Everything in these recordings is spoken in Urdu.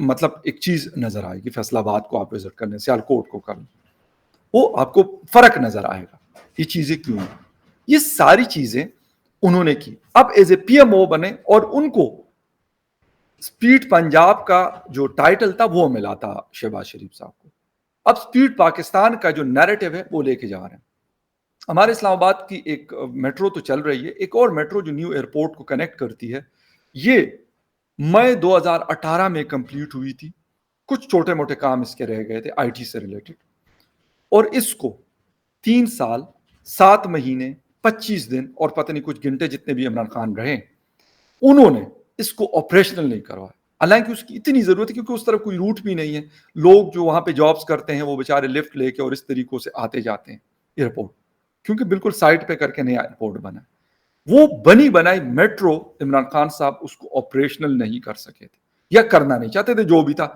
مطلب ایک چیز نظر آئے گی، فیصل آباد کو آپ وزٹ کرنے، سیالکوٹ کو کرنے، وہ آپ کو فرق نظر آئے گا یہ چیزیں کیوں ہیں۔ یہ ساری چیزیں انہوں نے کی۔ اب as a P M O بنے اور ان کو اسپیڈ پنجاب کا جو ٹائٹل تھا وہ ملا تھا شہباز شریف صاحب کو۔ اب اسپیڈ پاکستان کا جو نیریٹو ہے وہ لے کے جا رہے ہیں۔ ہمارے اسلام آباد کی ایک میٹرو تو چل رہی ہے، ایک اور میٹرو جو نیو ایئرپورٹ کو کنیکٹ کرتی ہے، یہ مئی 2018 میں کمپلیٹ ہوئی تھی۔ کچھ چھوٹے موٹے کام اس کے رہ گئے تھے آئی ٹی سے ریلیٹڈ، اور اس کو 3 سال 7 مہینے 25 دن اور پتہ نہیں کچھ گھنٹے جتنے بھی عمران خان رہے، انہوں نے اس کو آپریشنل نہیں کروایا۔ حالانکہ اس کی اتنی ضرورت ہے کیونکہ اس طرف کوئی روٹ بھی نہیں ہے، لوگ جو وہاں پہ جابز کرتے ہیں وہ بیچارے لفٹ لے کے اور اس طریقوں سے آتے جاتے ہیں ایئرپورٹ، کیونکہ بالکل سائٹ پہ کر کے نیا ایئرپورٹ بنا۔ وہ بنی بنائی میٹرو عمران خان صاحب اس کو آپریشنل نہیں کر سکے تھے یا کرنا نہیں چاہتے تھے، جو بھی تھا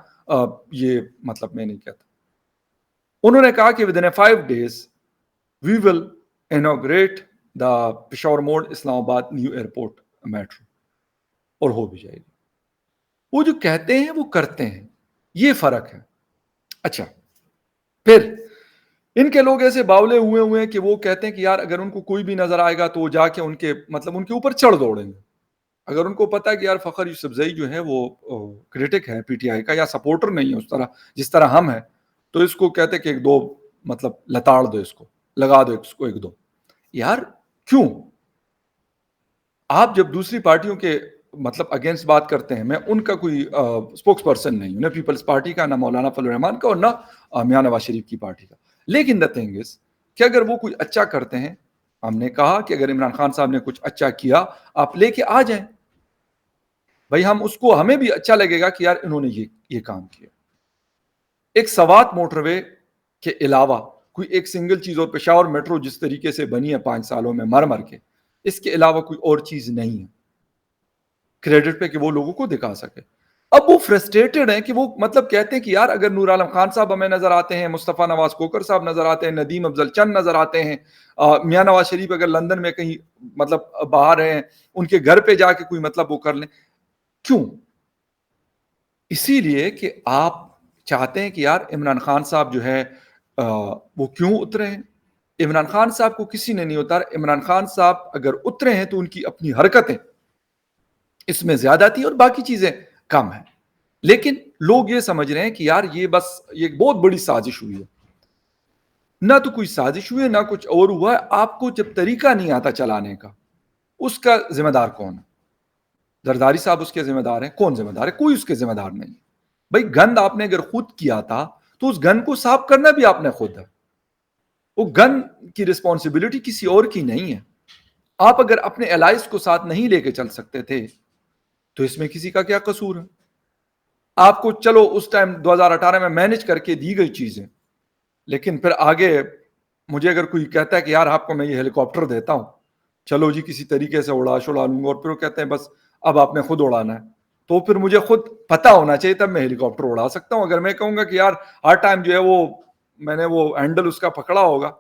یہ مطلب میں نہیں کہتا۔ انہوں نے کہا کہ within 5 days we will inaugurate the Peshawar موڑ اسلام آباد نیو ایئرپورٹ میٹرو، اور ہو بھی جائے گی۔ وہ جو کہتے ہیں وہ کرتے ہیں، یہ فرق ہے۔ اچھا، پھر ان کے لوگ ایسے باولے ہوئے ہیں کہ وہ کہتے ہیں کہ یار اگر ان کو کوئی بھی نظر آئے گا تو وہ جا کے ان کے اوپر چڑھ دوڑیں گے۔ اگر ان کو پتا ہے کہ یار فخر یوسفزئی جو ہے وہ کرٹک ہے پی ٹی آئی کا یا سپورٹر نہیں ہے اس طرح جس طرح ہم ہیں، تو اس کو کہتے کہ ایک دو لتاڑ دو، اس کو لگا دو، اس کو ایک دو۔ یار کیوں؟ آپ جب دوسری پارٹیوں کے اگینسٹ بات کرتے ہیں، میں ان کا کوئی اسپوکس پرسن نہیں ہوں، نہ پیپلز پارٹی کا، نہ مولانا فضل الرحمان کا، اور نہ میاں نواز شریف کی پارٹی کا۔ لیکن دا تھنگ از کہ اگر وہ کچھ اچھا کرتے ہیں، ہم نے کہا کہ اگر عمران خان صاحب نے کچھ اچھا کیا آپ لے کے آ جائیں بھائی، ہمیں بھی اچھا لگے گا کہ یار انہوں نے یہ کام کیا۔ ایک سوات موٹر وے کے علاوہ کوئی ایک سنگل چیز، اور پشاور میٹرو جس طریقے سے بنی ہے 5 سالوں میں مر کے، اس کے علاوہ کوئی اور چیز نہیں ہے کریڈٹ پہ کہ وہ لوگوں کو دکھا سکے۔ اب وہ فرسٹریٹڈ ہیں کہ وہ کہتے ہیں کہ یار اگر نور عالم خان صاحب ہمیں نظر آتے ہیں، مصطفیٰ نواز کوکر صاحب نظر آتے ہیں، ندیم افضل چند نظر آتے ہیں، میاں نواز شریف اگر لندن میں کہیں باہر ہیں، ان کے گھر پہ جا کے کوئی وہ کر لیں، کیوں؟ اسی لیے کہ آپ چاہتے ہیں کہ یار عمران خان صاحب جو ہے وہ کیوں اترے ہیں۔ عمران خان صاحب کو کسی نے نہیں اتارا۔ عمران خان صاحب اگر اترے ہیں تو ان کی اپنی حرکتیں اس میں زیادہ تھی اور باقی چیزیں کم ہیں، لیکن لوگ یہ سمجھ رہے ہیں کہ یار یہ بہت بڑی سازش ہوئی ہے۔ نہ تو کوئی سازش ہوئی ہے، نہ کچھ اور ہوا ہے۔ آپ کو جب طریقہ نہیں آتا چلانے کا، اس کا ذمہ دار کون ہے؟ زرداری صاحب اس کے ذمہ دار ہیں؟ کون ذمہ دار ہے؟ کوئی اس کے ذمہ دار نہیں۔ بھائی گند آپ نے اگر خود کیا تھا تو اس گند کو صاف کرنا بھی آپ نے خود ہے۔ وہ گند کی رسپانسبلٹی کسی اور کی نہیں ہے۔ آپ اگر اپنے الائز کو ساتھ نہیں لے کے چل سکتے تھے تو اس میں کسی کا کیا قصور ہے؟ آپ کو چلو اس ٹائم 2018 میں مینج کر کے دی گئی چیزیں، لیکن پھر آگے مجھے اگر کوئی کہتا ہے کہ یار آپ کو میں یہ ہیلی کاپٹر دیتا ہوں، چلو جی کسی طریقے سے اڑا لوں گا، اور پھر وہ کہتے ہیں بس اب آپ نے خود اڑانا ہے، تو پھر مجھے خود پتا ہونا چاہیے تب میں ہیلی کاپٹر اڑا سکتا ہوں۔ اگر میں کہوں گا کہ یار ہر ٹائم جو ہے وہ میں نے وہ ہینڈل اس کا پکڑا ہوگا،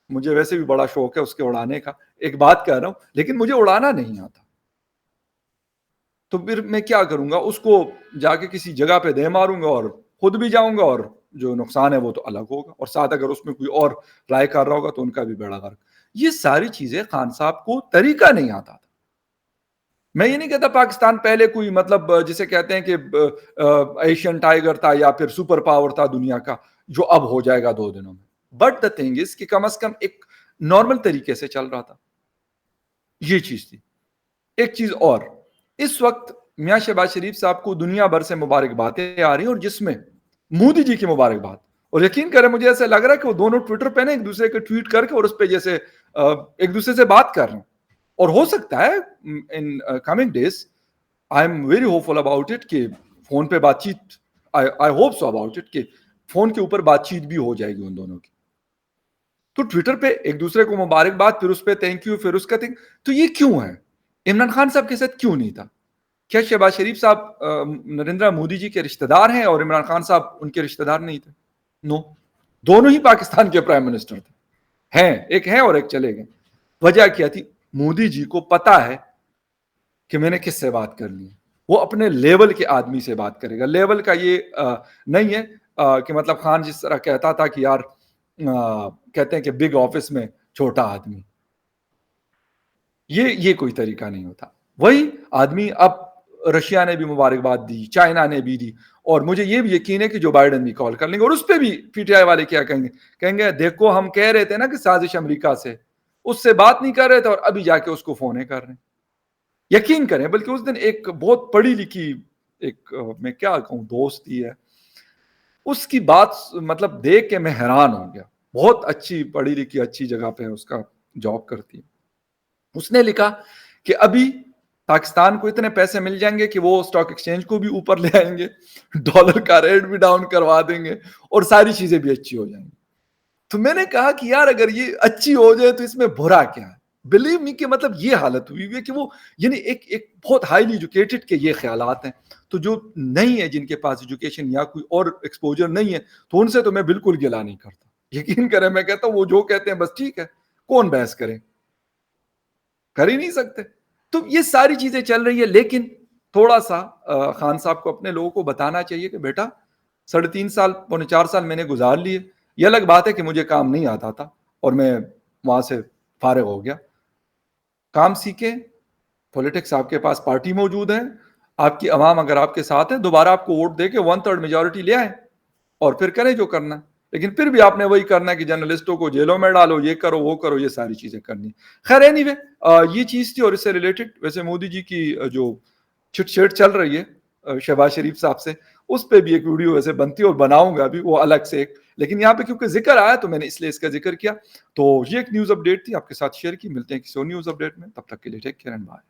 مجھے ویسے بھی بڑا شوق ہے اس کے اڑانے کا، ایک بات کہہ رہا ہوں، لیکن مجھے اڑانا نہیں آتا، تو پھر میں کیا کروں گا؟ اس کو جا کے کسی جگہ پہ دے ماروں گا اور خود بھی جاؤں گا، اور جو نقصان ہے وہ تو الگ ہوگا، اور ساتھ اگر اس میں کوئی اور رائے کر رہا ہوگا تو ان کا بھی بیڑا غرق۔ یہ ساری چیزیں خان صاحب کو طریقہ نہیں آتا تھا۔ میں یہ نہیں کہتا پاکستان پہلے کوئی جسے کہتے ہیں کہ ایشین ٹائیگر تھا یا پھر سپر پاور تھا دنیا کا جو اب ہو جائے گا 2 دنوں میں، بٹ دا تھنگ از کہ کم از کم ایک نارمل طریقے سے چل رہا تھا۔ یہ چیز تھی۔ ایک چیز اور، اس وقت میاں شہباز شریف صاحب کو دنیا بھر سے مبارکبادیں آ رہی ہیں، اور جس میں مودی جی کی مبارکباد، اور یقین کریں مجھے ایسا لگ رہا ہے کہ وہ دونوں ٹویٹر پہ نا ایک دوسرے کے ٹویٹ کر کے اور اس پہ جیسے ایک دوسرے سے بات کر رہے ہیں، اور ہو سکتا ہے in coming days I am very hopeful about it کہ فون پہ بات چیت، I hope so about it کہ فون کے اوپر بات چیت بھی ہو جائے گی ان دونوں کی۔ تو ٹویٹر پہ ایک دوسرے کو مبارکباد، پھر اس پہ تھینک یو، پھر اس کا تھینک، تو یہ کیوں ہے؟ عمران خان صاحب کے ساتھ کیوں نہیں تھا؟ کیا شہباز شریف صاحب نریندر مودی جی کے رشتہ دار ہیں اور عمران خان صاحب ان کے رشتہ دار نہیں تھے؟ نو، دونوں ہی پاکستان کے پرائم منسٹر تھے، ایک ہیں اور ایک چلے گئے۔ وجہ کیا تھی؟ مودی جی کو پتا ہے کہ میں نے کس سے بات کرنی ہے، وہ اپنے لیول کے آدمی سے بات کرے گا. لیول کا یہ نہیں ہے کہ مطلب خان جس طرح کہتا تھا کہ یار کہتے ہیں کہ بگ آفس میں چھوٹا آدمی, یہ کوئی طریقہ نہیں ہوتا. وہی آدمی اب رشیا نے بھی مبارکباد دی, چائنا نے بھی دی, اور مجھے یہ بھی یقین ہے کہ جو بائیڈن بھی کال کر لیں گے. اور اس پہ بھی پی ٹی آئی والے کیا کہیں گے دیکھو ہم کہہ رہے تھے نا کہ سازش امریکہ سے, اس سے بات نہیں کر رہے تھے اور ابھی جا کے اس کو فون کر رہے ہیں. یقین کریں, بلکہ اس دن ایک بہت پڑھی لکھی ایک میں کیا کہوں دوست ہی ہے, اس کی بات مطلب دیکھ کے میں حیران ہو گیا. بہت اچھی پڑھی لکھی اچھی جگہ پہ اس کا جاب کرتی ہے. اس نے لکھا کہ ابھی پاکستان کو اتنے پیسے مل جائیں گے کہ وہ اسٹاک ایکسچینج کو بھی اوپر لے آئیں گے, ڈالر کا ریٹ بھی ڈاؤن کروا دیں گے, اور ساری چیزیں بھی اچھی ہو جائیں گی. تو میں نے کہا کہ یار اگر یہ اچھی ہو جائے تو اس میں برا کیا ہے. بلیو می کہ مطلب یہ حالت ہوئی ہے کہ وہ یعنی ایک بہت ہائیلی ایجوکیٹڈ کے یہ خیالات ہیں. تو جو نہیں ہے, جن کے پاس ایجوکیشن یا کوئی اور ایکسپوجر نہیں ہے, تو ان سے تو میں بالکل گلا نہیں کرتا. یقین کریں میں کہتا ہوں وہ جو کہتے ہیں بس ٹھیک ہے, کون بحث کرے, کر ہی نہیں سکتے. تو یہ ساری چیزیں چل رہی ہے, لیکن تھوڑا سا خان صاحب کو اپنے لوگوں کو بتانا چاہیے کہ بیٹا 3.5 سال 4 سال میں نے گزار لیے. یہ الگ بات ہے کہ مجھے کام نہیں آتا تھا اور میں وہاں سے فارغ ہو گیا. کام سیکھیں, پولیٹکس آپ کے پاس پارٹی موجود ہے, آپ کی عوام اگر آپ کے ساتھ ہے دوبارہ آپ کو ووٹ دے کے 1/3 میجورٹی لے آئیں اور پھر کریں جو کرنا ہے. لیکن پھر بھی آپ نے وہی کرنا ہے کہ جرنلسٹوں کو جیلوں میں ڈالو, یہ کرو وہ کرو, یہ ساری چیزیں کرنی. خیر اینی وے یہ چیز تھی. اور اس سے ریلیٹڈ ویسے مودی جی کی جو چھٹ چھیٹ چل رہی ہے شہباز شریف صاحب سے, اس پہ بھی ایک ویڈیو ویسے بنتی ہے اور بناؤں گا ابھی وہ الگ سے ایک, لیکن یہاں پہ کیونکہ ذکر آیا تو میں نے اس لیے اس کا ذکر کیا. تو یہ ایک نیوز اپڈیٹ تھی آپ کے ساتھ شیئر کی. ملتے ہیں کسی اور نیوز اپڈیٹ میں, تب تک کے لیے ٹیک کیئر اینڈ بائے.